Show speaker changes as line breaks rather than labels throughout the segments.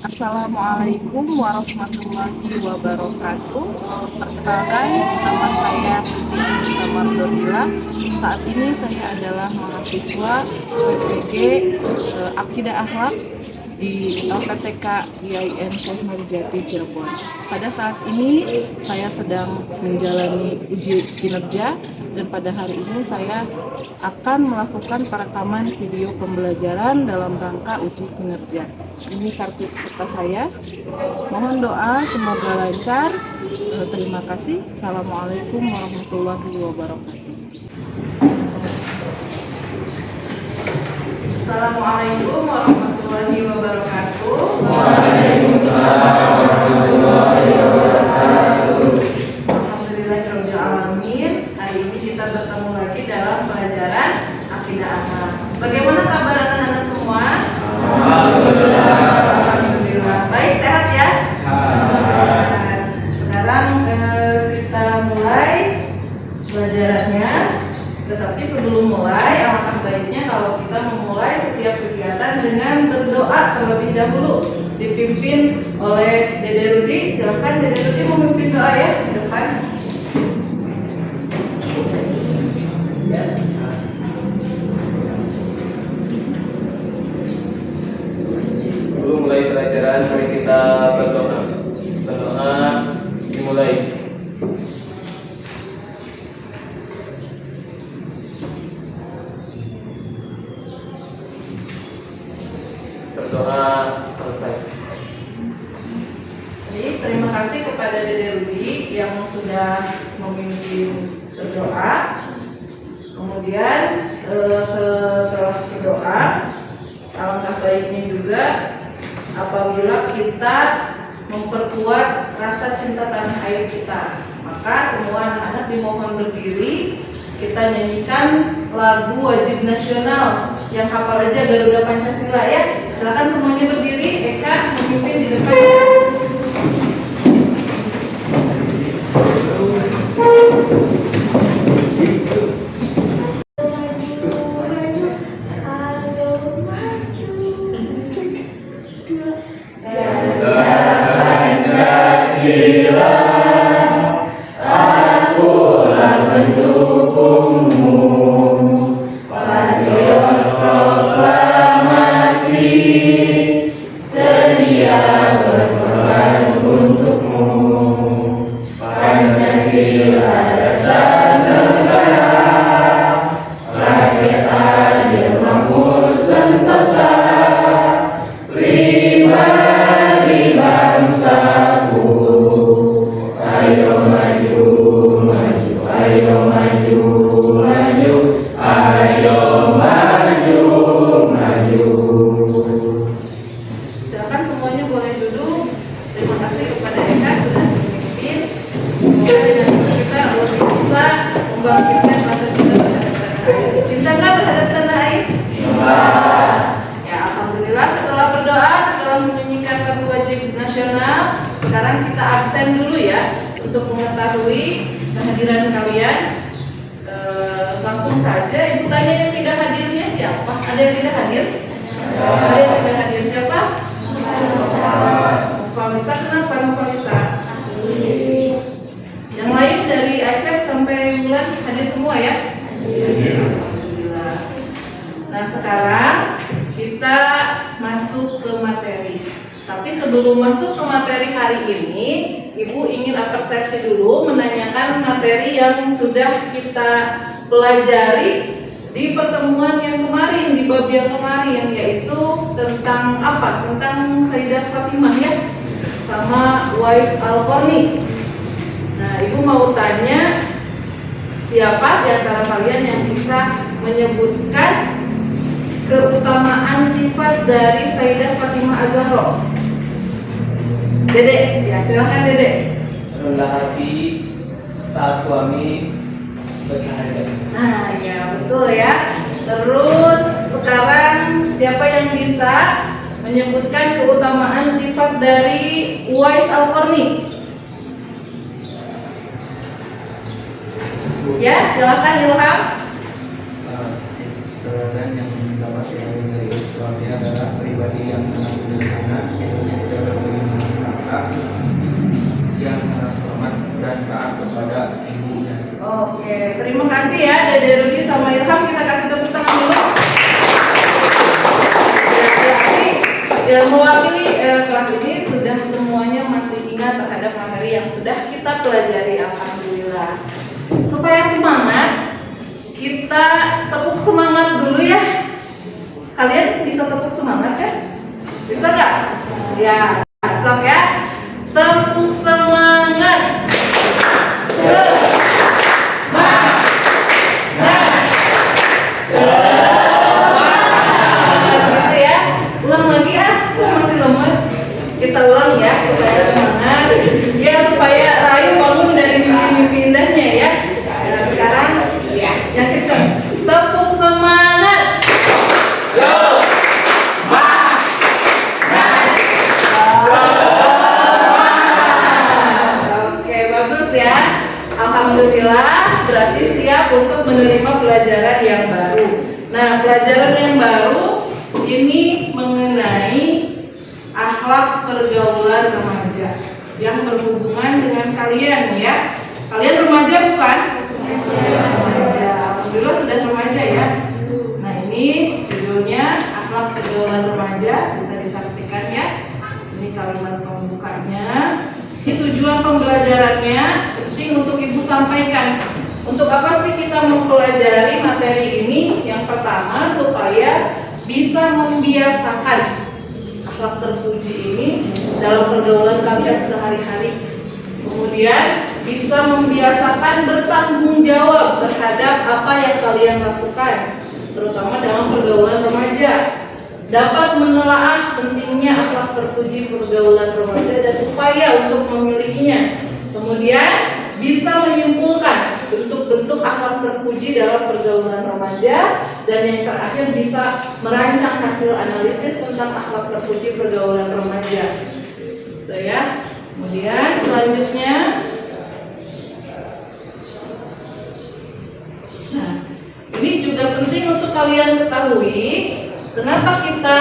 Assalamualaikum warahmatullahi wabarakatuh. Perkenalkan, nama saya Siti Samardonila. Saat ini saya adalah mahasiswa PPG Akidah Akhlak di LPTK IAIN Syekh Nurjati Cirebon. Pada saat ini saya sedang menjalani uji kinerja dan pada hari ini saya akan melakukan perekaman video pembelajaran dalam rangka uji kinerja. Ini kartu peserta saya. Mohon doa semoga lancar. Terima kasih. Assalamualaikum warahmatullahi wabarakatuh. Assalamualaikum warahmatullahi wabarakatuh.
Waalaikumsalam warahmatullahi wabarakatuh.
Alhamdulillahirabbil alamin. Hari ini kita bertemu lagi dalam pelajaran Akidah Akhlak. Bagaimana kabar anak-anak semua? Alhamdulillah. Baik, sehat ya? Sehat. Sekarang kita mulai pelajarannya. Tetapi sebelum mulai, alangkah baiknya kalau kita memulai setiap kegiatan dengan berdoa terlebih dahulu, dipimpin oleh Dede Rudi. Silakan Dede Rudi memimpin doa ya di depan.
Sebelum mulai pelajaran, mari kita berdoa. Berdoa dimulai. Berdoa selesai.
Jadi, terima kasih kepada Dede Rudi yang sudah memimpin berdoa. Kemudian setelah berdoa, alangkah baiknya juga apabila kita memperkuat rasa cinta tanah air kita. Maka semua anak-anak dimohon berdiri. Kita nyanyikan lagu wajib nasional yang hafal aja Garuda Pancasila ya. Silakan semuanya berdiri. Eka memimpin di depan. Silakan semuanya boleh duduk. Terima kasih kepada Eka sudah memimpin. Semoga nanti kita lebih bisa membangkitkan rasa cinta terhadap tanah air. Cinta nggak terhadap tanah air? Ya, alhamdulillah setelah berdoa, setelah menyanyikan lagu wajib nasional, sekarang kita absen dulu ya untuk mengetahui kehadiran kalian. Langsung saja ibu tanya yang tidak hadirnya siapa? Ada yang tidak hadir? Ada yang tidak hadir siapa? Falisa, kenapa Falisa? Yang lain dari Aceh sampai Wulan hadir semua ya? Alhamdulillah. Nah sekarang kita masuk ke materi. Tapi sebelum masuk ke materi hari ini, Ibu ingin persepsi dulu menanyakan materi yang sudah kita pelajari di pertemuan yang kemarin, di bab yang kemarin, yaitu tentang apa? Tentang Sayyidah Fatimah ya, sama Uwais Al-Qarni. Nah, Ibu mau tanya, siapa di antara kalian yang bisa menyebutkan keutamaan sifat dari Sayyidah Fatimah Az-Zahra? Dede, ya silakan Dede.
Rendah hati, taat suami, bersahaja.
Nah, ya betul ya. Terus sekarang siapa yang bisa menyebutkan keutamaan sifat dari Uwais Al-Qarni? Ya, silakan Ilham.
Keberadaan yang dapat diambil dari suami adalah pribadi yang sangat sederhana, hidupnya tidak
Dede Rudi sama Ilham, kita kasih tepuk tangan dulu. Ya, mewakili kelas ini sudah semuanya masih ingat terhadap materi yang sudah kita pelajari, alhamdulillah. Supaya semangat, kita tepuk semangat dulu ya. Kalian bisa tepuk semangat kan? Bisa nggak? Ya, sok ya. Tepuk semangat. Semangat. Gitu ya. Ulang lagi ya. Masih lemes. Kita ulang ya supaya semangat. Ya supaya Rayu bangun dari mimpi-mimpi indahnya ya. Nah, sekarang yang kencang. Tepuk semangat. Oke, bagus ya. Alhamdulillah, berarti siap untuk menerima pelajaran yang baru. Nah, pelajaran yang baru ini mengenai akhlak pergaulan remaja yang berhubungan dengan kalian ya. Kalian remaja bukan? Remaja. Alhamdulillah sudah remaja ya. Nah, ini judulnya akhlak pergaulan remaja, bisa disaksikan ya. Ini kalimat pembukanya. Ini tujuan pembelajarannya penting untuk Ibu sampaikan. Untuk apa sih kita mempelajari materi ini? Yang pertama, supaya bisa membiasakan akhlak terpuji ini dalam pergaulan kalian sehari-hari. Kemudian bisa membiasakan bertanggung jawab terhadap apa yang kalian lakukan, terutama dalam pergaulan remaja. Dapat menelaah pentingnya akhlak terpuji pergaulan remaja dan upaya untuk memilikinya. Kemudian bisa menyimpulkan bentuk-bentuk akhlak terpuji dalam pergaulan remaja, dan yang terakhir bisa merancang hasil analisis tentang akhlak terpuji pergaulan remaja. Gitu ya. Kemudian selanjutnya, nah ini juga penting untuk kalian ketahui. Kenapa kita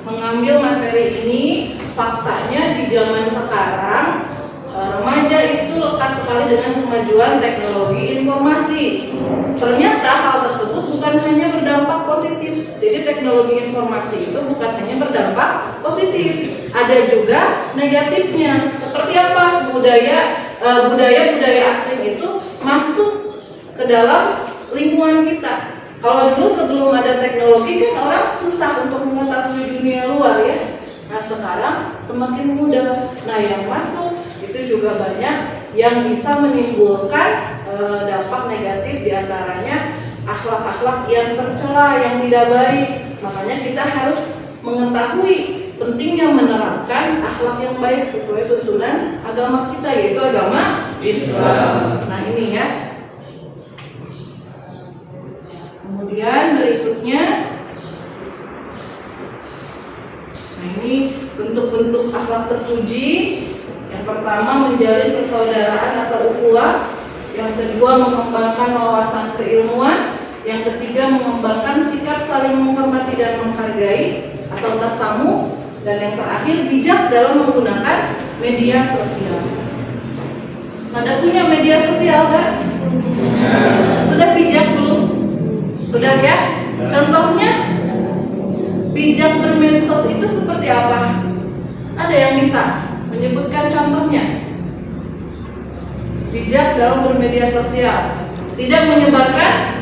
mengambil materi ini? Faktanya di zaman sekarang remaja itu lekat sekali dengan kemajuan teknologi informasi. Ternyata hal tersebut bukan hanya berdampak positif. Jadi teknologi informasi itu bukan hanya berdampak positif, ada juga negatifnya. Seperti apa? Budaya-budaya asing itu masuk ke dalam lingkungan kita. Kalau dulu sebelum ada teknologi kan orang susah untuk mengetahui dunia luar ya. Nah sekarang semakin mudah. Nah yang masuk itu juga banyak yang bisa menimbulkan dampak negatif, diantaranya akhlak-akhlak yang tercela, yang tidak baik. Makanya kita harus mengetahui pentingnya menerapkan akhlak yang baik sesuai tuntunan agama kita, yaitu agama Islam. Nah ini ya. Kemudian berikutnya, nah ini bentuk-bentuk akhlak terpuji. Yang pertama menjalin persaudaraan atau ukhuwah. Yang kedua mengembangkan wawasan keilmuan. Yang ketiga mengembangkan sikap saling menghormati dan menghargai atau tasamuh. Dan yang terakhir bijak dalam menggunakan media sosial. Pada punya media sosial kan? Sudah bijak belum? Sudah ya? Contohnya bijak bermedsos itu seperti apa? Ada yang bisa menyebutkan contohnya? Bijak dalam bermedia sosial, tidak menyebarkan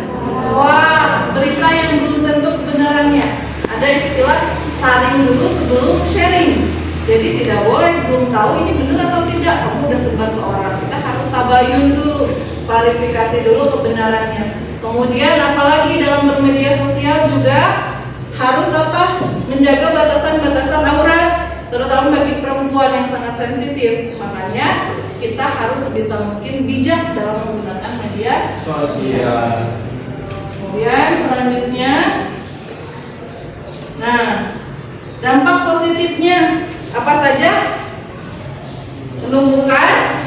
hoax, berita yang belum tentu kebenarannya. Ada istilah saring dulu sebelum sharing. Jadi tidak boleh belum tahu ini benar atau tidak kamu udah sebar ke orang. Kita harus tabayun dulu, klarifikasi dulu kebenarannya. Kemudian apalagi dalam bermedia sosial juga harus apa? Menjaga batasan-batasan aurat, terutama bagi perempuan yang sangat sensitif. Makanya kita harus sebisa mungkin bijak dalam menggunakan media sosial. Kemudian selanjutnya, nah dampak positifnya apa saja? Menumbuhkan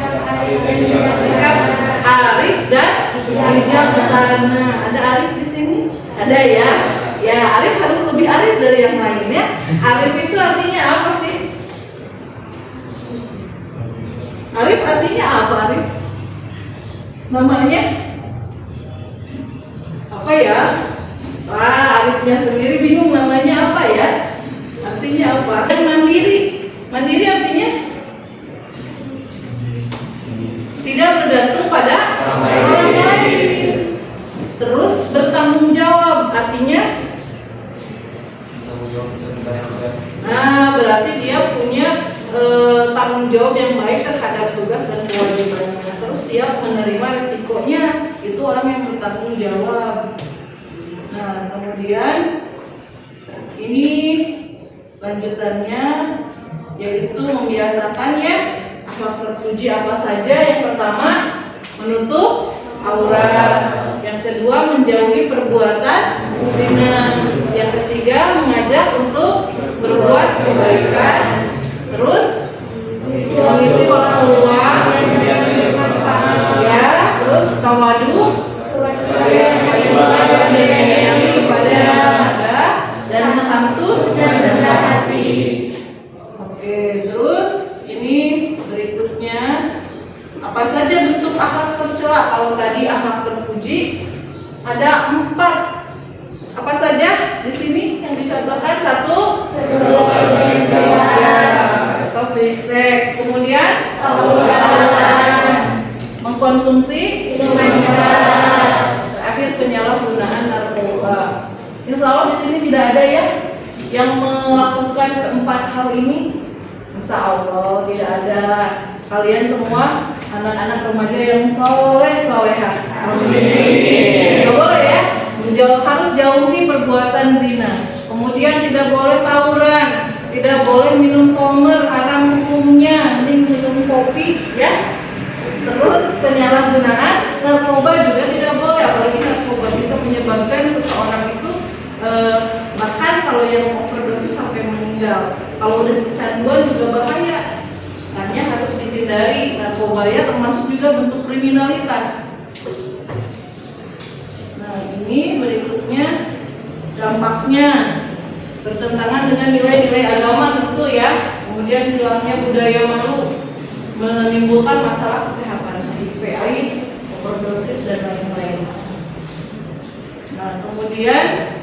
sikap arif dan bijak kesana. Ada arif di sini? Ada ya? Ya, arif harus lebih arif dari yang lainnya. Arif itu artinya apa sih? Arif artinya apa, Arif? Namanya? ya. Wah, Arifnya sendiri bingung namanya apa ya? Artinya apa? Dan mandiri. Mandiri artinya tidak bergantung pada orang lain. Terus bertanggung jawab artinya, nah berarti dia punya tanggung jawab yang baik terhadap tugas dan kewajibannya. Terus siap menerima risikonya, itu orang yang bertanggung jawab. Nah kemudian ini lanjutannya yaitu membiasakan ya akhlak terpuji apa saja. Yang pertama menutup aurat, yang kedua menjauhi perbuatan zina, yang ketiga mengajak untuk berbuat kebaikan, terus mengisi orang tua ya, terus tawadu menyayangi kepada ada dan santun dan rendah hati. Oke, terus ini berikutnya apa saja bentuk akhlak tercela? Kalau tadi akhlak terpuji ada 4. Apa saja di sini yang dicontohkan? 1, toxic seks, kemudian mengkonsumsi minuman keras, terakhir penyalahgunaan narkoba. Insya Allah di sini tidak ada ya yang melakukan keempat hal ini. Insya Allah tidak ada. Kalian semua anak-anak remaja yang soleh-soleha. Amin. Tidak boleh ya, harus jauhi perbuatan zina. Kemudian tidak boleh tawuran, tidak boleh minum khamr, haram hukumnya, mending minum kopi ya. Terus penyalahgunaan narkoba juga tidak boleh, apalagi narkoba bisa menyebabkan seseorang itu bahkan kalau yang overdosis sampai meninggal. Kalau udah kecanduan juga bahaya. Hanya harus dihindari narkoba ya, termasuk juga bentuk kriminalitas. Nah ini berikutnya dampaknya bertentangan dengan nilai-nilai agama tentu ya. Kemudian hilangnya budaya malu, menimbulkan masalah kesehatan HIV, AIDS, overdosis dan lain-lain. Nah kemudian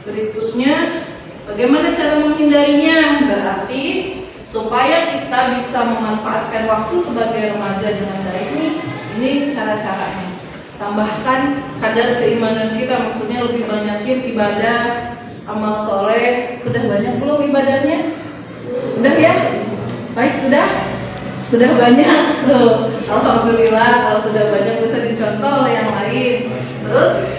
berikutnya bagaimana cara menghindarinya? Berarti supaya kita bisa memanfaatkan waktu sebagai remaja dengan baik ini cara-caranya. Tambahkan kadar keimanan kita, maksudnya lebih banyakin ibadah, amal soleh. Sudah banyak belum ibadahnya? Sudah ya? Baik, sudah banyak tuh. Alhamdulillah kalau sudah banyak bisa dicontoh oleh yang lain. Terus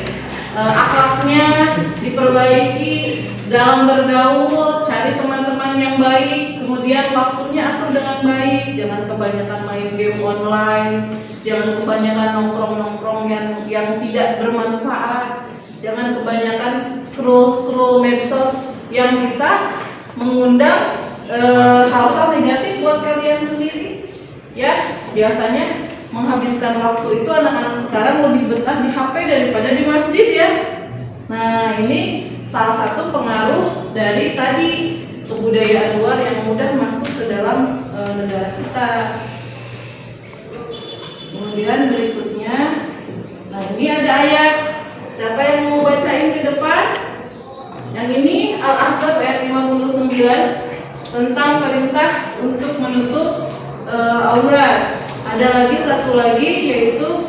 akhlaknya diperbaiki dalam bergaul, cari teman-teman yang baik, kemudian waktunya atur dengan baik, jangan kebanyakan main game online, jangan kebanyakan nongkrong-nongkrong yang tidak bermanfaat, jangan kebanyakan scroll medsos yang bisa mengundang hal-hal negatif buat kalian sendiri. Ya, biasanya menghabiskan waktu itu anak-anak sekarang lebih betah di HP daripada di masjid ya. Nah ini salah satu pengaruh dari tadi kebudayaan luar yang mudah masuk ke dalam negara kita. Kemudian berikutnya, nah ini ada ayat. Siapa yang mau bacain ke depan? Yang ini Al-Ahzab ayat 59 tentang perintah untuk menutup aurat. Ada lagi satu lagi yaitu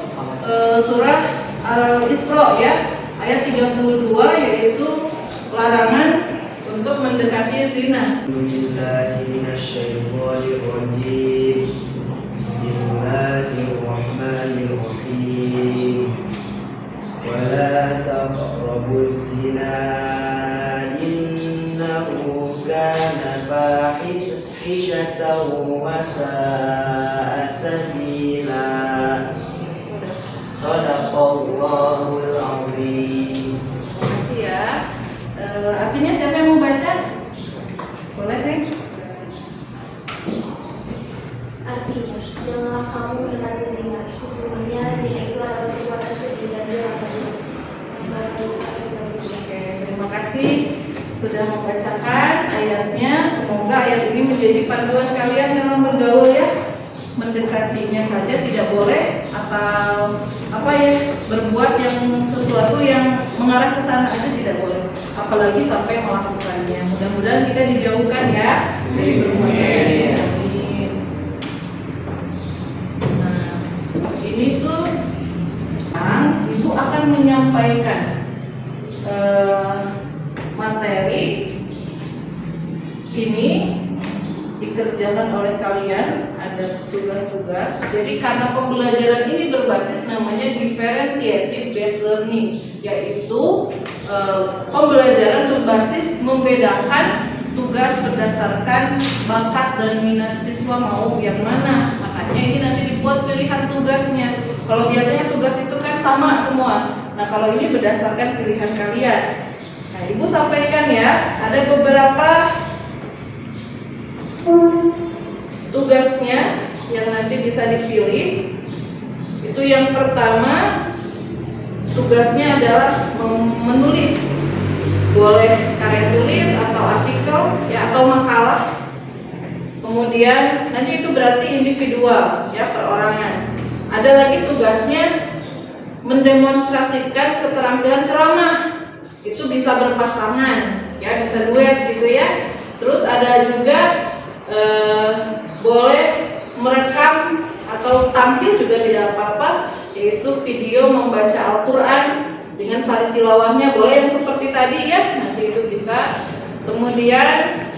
surah Al-Isra ya, ayat 32 yaitu larangan untuk mendekati zina. Bismillahirrahmanirrahim. Wala taqrabuz zina innahu kana fahishatan wa sa'a sabila. Shadaqallahul azim. Makasih ya. Artinya siapa yang mau baca? Boleh deh.
Artinya, janganlah kamu mendekati zina. Sesungguhnya zina itu adalah perbuatan keji dan dirahmati.
Oke, terima kasih sudah membacakan ayatnya. Semoga ayat ini menjadi panduan kalian dalam bergaul ya. Mendekatinya saja tidak boleh atau berbuat yang sesuatu yang mengarah ke sana aja tidak boleh, apalagi sampai melakukannya. Mudah-mudahan kita dijauhkan ya dari berbuat yang amin. Nah, ini tuh Ibu akan menyampaikan materi ini dikerjakan oleh kalian, ada tugas-tugas. Jadi karena pembelajaran ini berbasis namanya differentiative based learning, yaitu pembelajaran berbasis membedakan tugas berdasarkan bakat dan minat siswa mau yang mana. Makanya ini nanti dibuat pilihan tugasnya. Kalau biasanya tugas itu kan sama semua. Nah, kalau ini berdasarkan pilihan kalian. Nah, Ibu sampaikan ya, ada beberapa tugasnya yang nanti bisa dipilih. Itu yang pertama, tugasnya adalah menulis, boleh karya tulis atau artikel ya, atau makalah. Kemudian nanti itu berarti individual ya, perorangan. Ada lagi tugasnya mendemonstrasikan keterampilan ceramah, itu bisa berpasangan ya, bisa duet gitu ya. Terus ada juga boleh merekam atau tampil juga tidak apa-apa, yaitu video membaca Al-Quran dengan sari tilawahnya, boleh yang seperti tadi ya, nanti itu bisa. Kemudian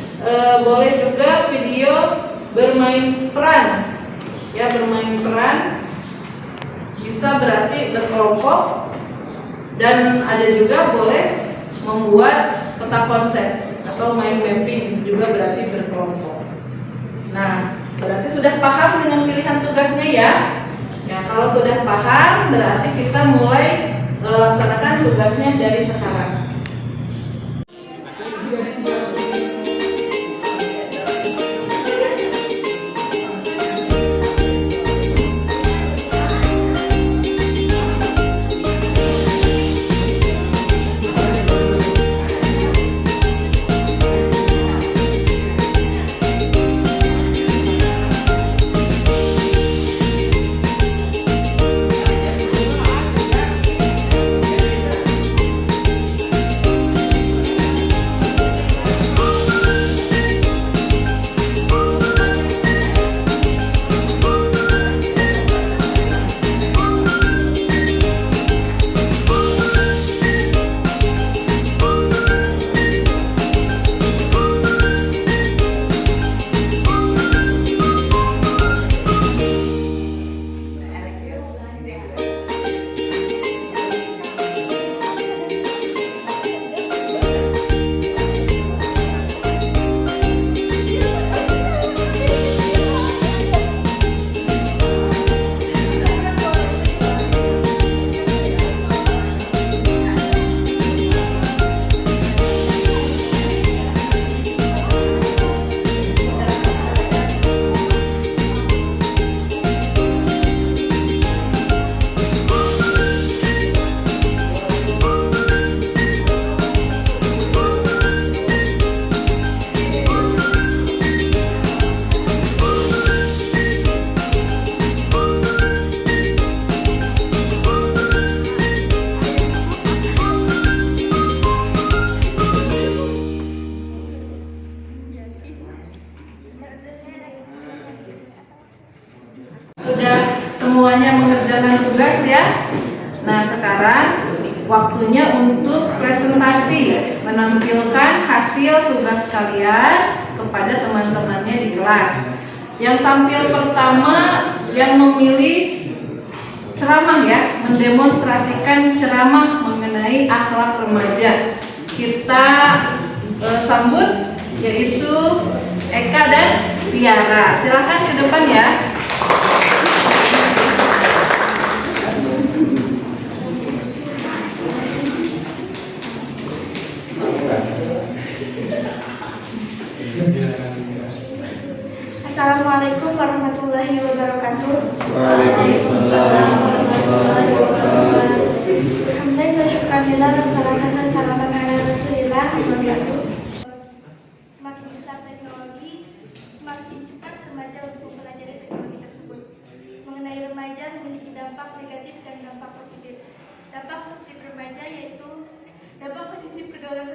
boleh juga video bermain peran ya, bermain peran bisa berarti berkelompok. Dan ada juga boleh membuat peta konsep atau main mapping, juga berarti berkelompok. Nah, berarti sudah paham dengan pilihan tugasnya ya. Ya, kalau sudah paham berarti kita mulai laksanakan tugasnya dari sekarang. Sudah semuanya mengerjakan tugas ya. Nah, sekarang waktunya untuk presentasi, menampilkan hasil tugas kalian kepada teman-temannya di kelas. Yang tampil pertama yang memilih ceramah ya, mendemonstrasikan ceramah mengenai akhlak remaja. Kita sambut, yaitu Eka dan Tiara. Silakan ke depan ya.
Assalamualaikum warahmatullahi wabarakatuh.
Waalaikumsalam warahmatullahi wabarakatuh.
Alhamdulillah, syukurillah, wassalatu wassalamu ala rasulillah. Semakin besar teknologi, semakin cepat remaja untuk mempelajari teknologi tersebut. Mengenai remaja memiliki dampak negatif dan dampak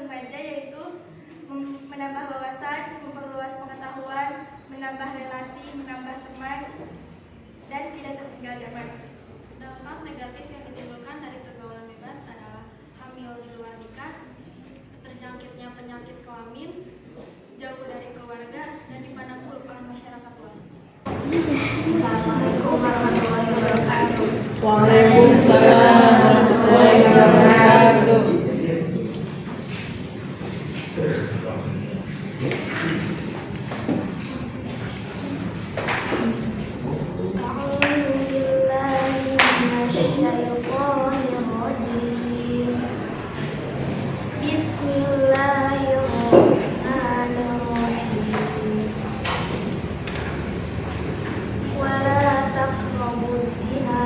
remaja yaitu menambah wawasan, memperluas pengetahuan, menambah relasi, menambah teman, dan tidak tertinggal zaman.
Dampak negatif yang ditimbulkan dari pergaulan bebas adalah hamil di luar nikah, terjangkitnya penyakit kelamin, jauh dari keluarga, dan dipandang buruk oleh masyarakat luas.
Assalamualaikum warahmatullahi wabarakatuh.
Waalaikumsalam warahmatullahi wabarakatuh.
Bismillahirrahmanirrahim. Wala taqrabuz zina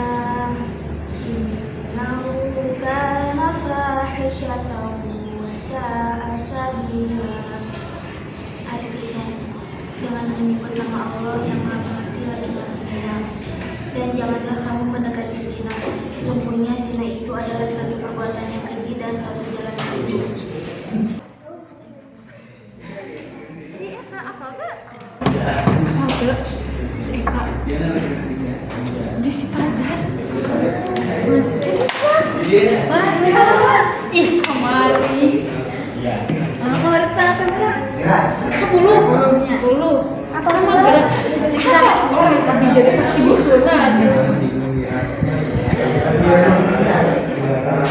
innahu kana fahishatan wa sa'a sabila. Artinya, jangan menyebut nama Allah yang Maha Pengasih lagi Maha Penyayang, dan janganlah kamu mendekati zina. Sesungguhnya zina itu adalah suatu perbuatan yang keji dan suatu jalan yang buruk.
Si Eta asal gak?
Si Eka.
Di si Pajar.
Baca.
Ih, kamari.
Kalau ada kelas sama
10.
apa nama gara cek sana sendiri tapi jadi saksi bisulna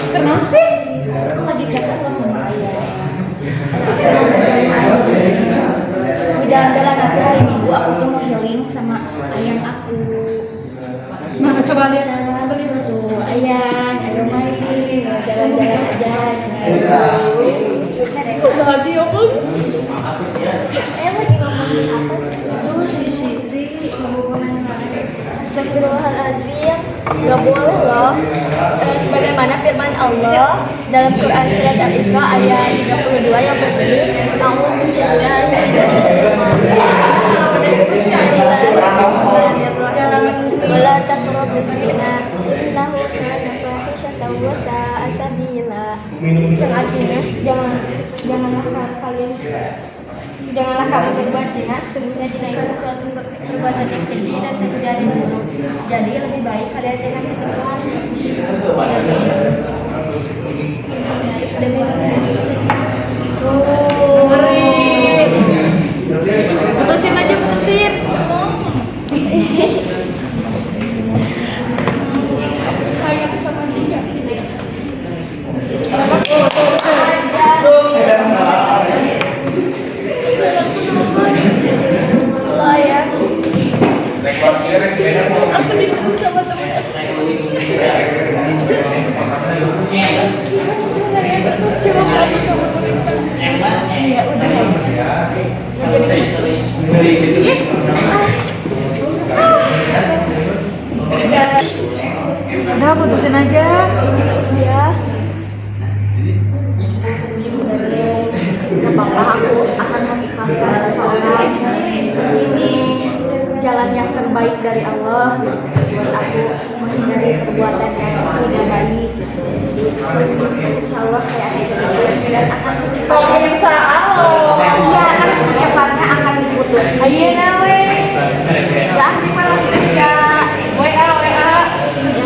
kenal sih aku lagi Jakarta sama ayah mau jalan-jalan nanti hari Minggu aku tuh mau healing sama ayang aku.
Mana coba lihat.
Tuh ayang ayo main jalan-jalan aja
Bahagia banget.
lagi ngomongin apa tuh si Siti ngomongin Astagfirullahaladzim, gak boleh loh. Sebagaimana firman Allah dalam Quran surat Al-Isra ayat 32 yang berbunyi wala taqrabuz zina innahu kana fahishatan wa sa'a sabila. Yang artinya janganlah kamu berbuat zina, sesungguhnya zina itu suatu perbuatan yang keji dan satu jalan yang buruk. Jadi lebih baik kalian jangan berbuat demi
Putusin aja, putusin.
aku sayang sama dia. Aku disebut sama temen aku. Gimana tuh nggak ya terus jawab aku sama mereka. Ya udah
Udah, putusin aja.
ya. Gak apa-apa, aku akan mengikhlaskan seseorang. Ini jalan yang terbaik dari Allah buat aku menghindari perbuatan yang tidak baik. Insya Allah saya akan berhasil dan akan secepatnya. Iya, akan secepatnya akan diputus. Ayo nawe. Dah di mana kerja?
WA.
Ya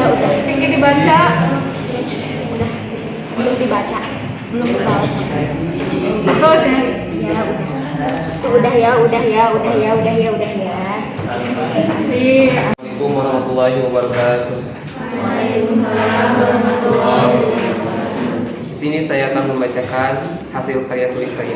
udah.
Tinggi dibaca.
Udah belum dibaca, belum dibalas maksudnya.
Putus ya.
Ya udah. Itu udah ya.
Kasih.
Assalamualaikum warahmatullahi wabarakatuh. Di sini saya akan membacakan hasil karya tulis saya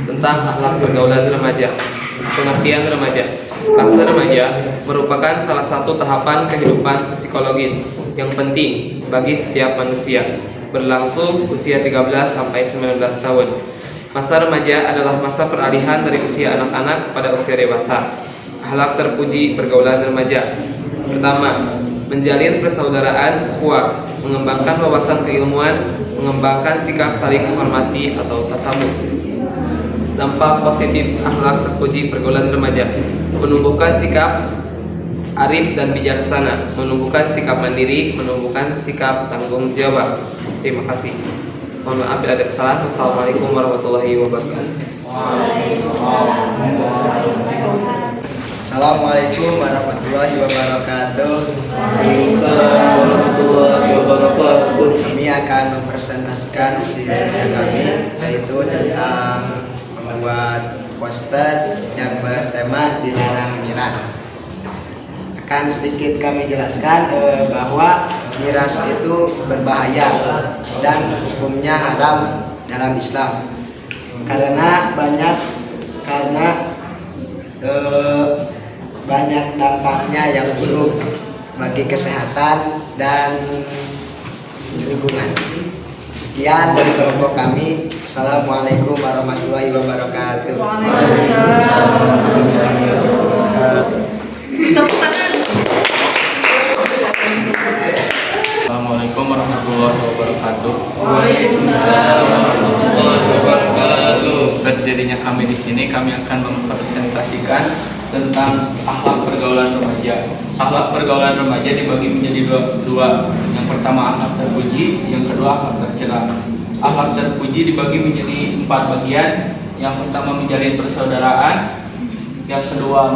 tentang akhlak pergaulan remaja. Pengertian remaja. Fase remaja merupakan salah satu tahapan kehidupan psikologis yang penting bagi setiap manusia, berlangsung usia 13 sampai 19 tahun. Masa remaja adalah masa peralihan dari usia anak-anak kepada usia dewasa. Akhlak terpuji pergaulan remaja. Pertama, menjalin persaudaraan ukhuwah, mengembangkan wawasan keilmuan, mengembangkan sikap saling menghormati atau tasamuh. Dampak positif akhlak terpuji pergaulan remaja: menumbuhkan sikap arif dan bijaksana, menumbuhkan sikap mandiri, menumbuhkan sikap tanggung jawab. Terima kasih. Mohon maaf bila ada kesalahan. Wassalamualaikum warahmatullahi wabarakatuh.
Assalamualaikum warahmatullahi wabarakatuh.
Waalaikumsalam warahmatullahi wabarakatuh.
Kami akan mempresentasikan hasil karya kami, yaitu tentang membuat poster yang bertema dilarang miras. Akan sedikit kami jelaskan bahwa miras itu berbahaya dan hukumnya haram dalam Islam karena banyak dampaknya yang buruk bagi kesehatan dan lingkungan. Sekian dari kelompok kami. Assalamualaikum warahmatullahi wabarakatuh.
Assalamualaikum warahmatullahi wabarakatuh.
Waalaikumsalam warahmatullahi wabarakatuh.
Terjadinya kami di sini, kami akan mempresentasikan tentang akhlak pergaulan remaja. Akhlak pergaulan remaja dibagi menjadi dua. Yang pertama akhlak terpuji, yang kedua akhlak tercela. Akhlak terpuji dibagi menjadi 4 bagian. Yang pertama menjalin persaudaraan, yang kedua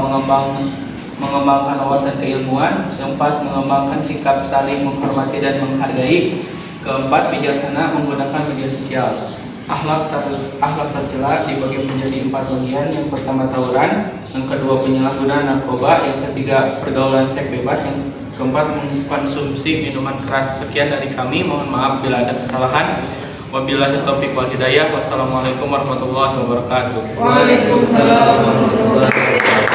mengembangkan wawasan keilmuan, yang keempat mengembangkan sikap saling menghormati dan menghargai, keempat bijaksana menggunakan media sosial. Akhlak tercela dibagi menjadi 4 bagian. Yang pertama tawuran, yang kedua penyalahgunaan narkoba, yang ketiga pergaulan seks bebas, yang keempat mengkonsumsi minuman keras. Sekian dari kami, mohon maaf bila ada kesalahan. Wabillahi taufiq wal hidayah. Wassalamualaikum warahmatullahi wabarakatuh.
Waalaikumsalam warahmatullahi wabarakatuh.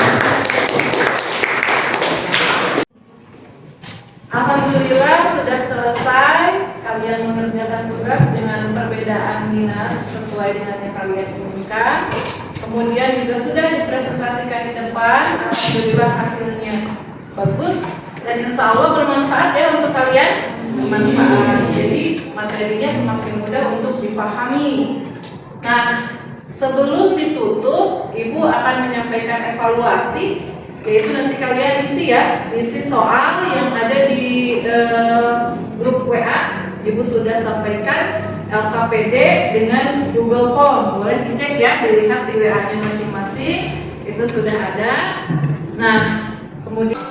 Alhamdulillah sudah selesai. Kalian mengerjakan tugas dengan perbedaan minat sesuai dengan yang kalian inginkan. Kemudian juga sudah dipresentasikan di depan. Alhamdulillah hasilnya bagus dan insya Allah bermanfaat ya untuk kalian. Bermanfaat. Jadi materinya semakin mudah untuk dipahami. Nah, sebelum ditutup, Ibu akan menyampaikan evaluasi. Yaitu nanti kalian isi soal yang ada di grup WA. Ibu sudah sampaikan LKPD dengan Google Form. Boleh dicek ya, dilihat di WA-nya masing-masing. Itu sudah ada. Nah, kemudian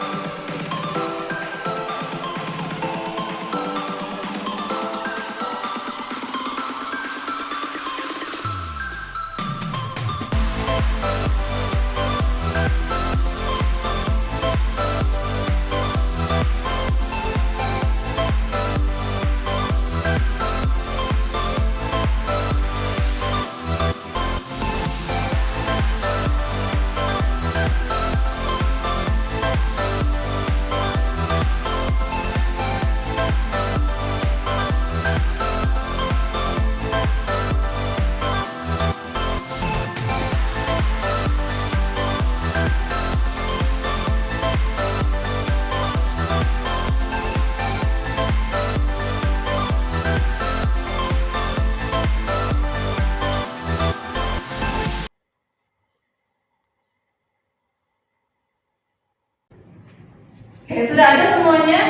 sudah ada semuanya?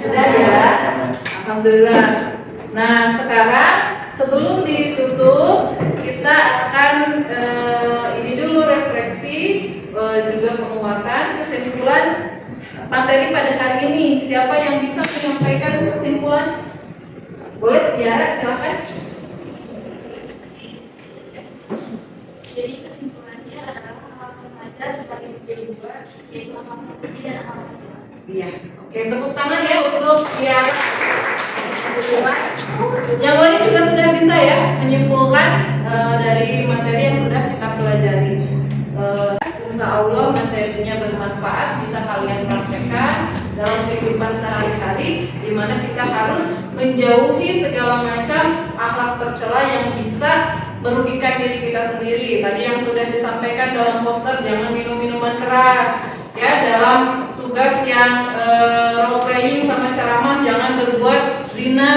Sudah ya? Alhamdulillah. Nah, sekarang sebelum ditutup kita akan ini dulu refleksi, juga penguatan kesimpulan materi pada hari ini. Siapa yang bisa menyampaikan kesimpulan? Boleh, Tiara, silakan.
Jadi kesimpulannya adalah akhlak remaja dibagi menjadi 2, yaitu akhlak terpuji dan akhlak tercela.
Iya. Oke, tepuk tangan ya untuk Tiara. Yang lain juga sudah bisa ya menyimpulkan dari materi yang sudah kita pelajari. Insya Allah materinya bermanfaat, bisa kalian praktekkan dalam kehidupan sehari-hari, di mana kita harus menjauhi segala macam akhlak tercela yang bisa merugikan diri kita sendiri. Tadi yang sudah disampaikan dalam poster, jangan minum minuman keras. Ya, dalam tugas yang role playing sama ceramah, jangan berbuat zina.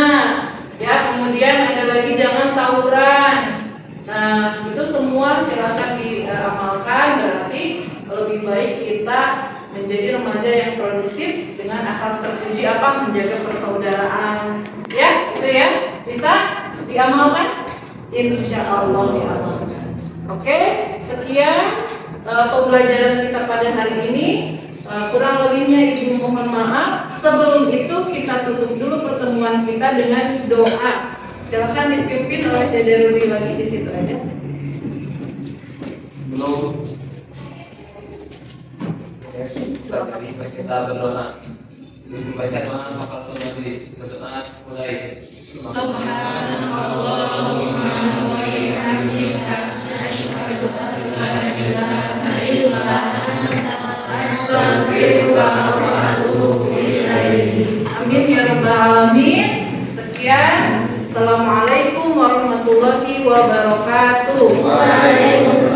Ya, kemudian ada lagi jangan tawuran. Nah, itu semua silakan diamalkan. Berarti lebih baik kita menjadi remaja yang produktif dengan akhlak terpuji, menjaga persaudaraan. Ya, itu ya. Bisa? Diamalkan? Insya Allah diamalkan. Oke, sekian pembelajaran kita pada hari ini. Kurang lebihnya Ibu mohon maaf. Sebelum itu kita tutup dulu pertemuan kita dengan doa. Silakan dipimpin oleh Dede Rudi lagi di situ aja.
Sebelum kita berdoa, membaca doa kafaratul majelis. Berdoa mulai.
Subhanallahumma wa bihamdika asyhadu an la ilaha illa anta astaghfiruka wa atubu ilaik. Amin ya rabbal alamin. Sekian. Assalamualaikum warahmatullahi wabarakatuh.
Waalaikumsalam.